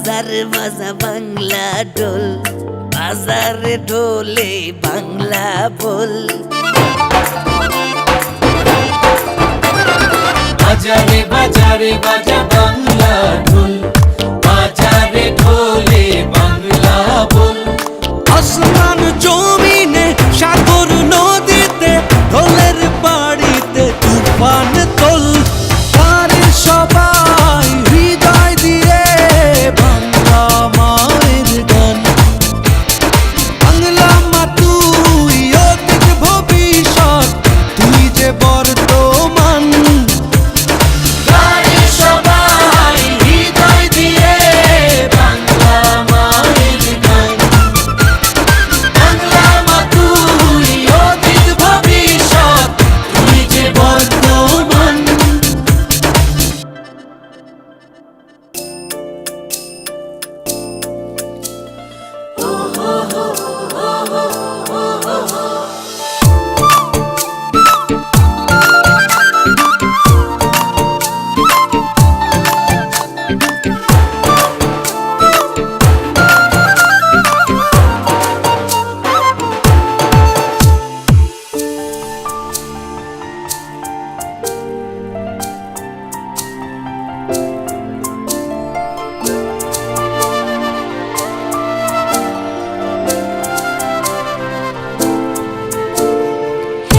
বাজারে বাজা বাংলা ঢোল, বাজারে ঢোলে বাংলা বল। বাজারে বাজারে বাজা বাংলা ঢোল, বাজারে ঢোলে বাংলা বল। আসমান জমিনে সাগর নদীতে ঢোলের বাড়িতে তুফান তোল। পারে সবাই হৃদয় দিয়ে বাংলা মায়ের গান। বাংলা মা তুই অতীত ভবিষ্যৎ, তুই যে বর্তমান। পারে সবাই হৃদয় দিয়ে বাংলা মায়ের গান। বাংলা মা তুই অতীত ভবিষ্যৎ, তুই যে বর্তমান।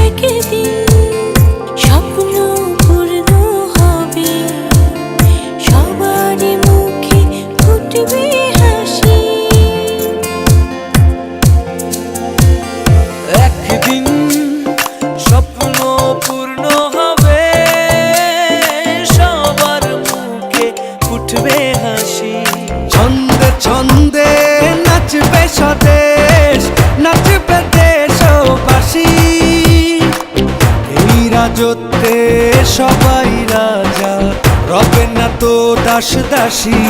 একদিন স্বপ্ন পূর্ণ হবে, সবারই মুখে ফুটবে হাসি। একদিন স্বপ্ন পূর্ণ হবে, সবার মুখে ফুটবে হাসি। ছন্দে ছন্দে নাচবে স্বদেশ, নাচবে দেশবাসী। এই রাজত্বে সবাই রাজা, রবে না তো দাস দাসী।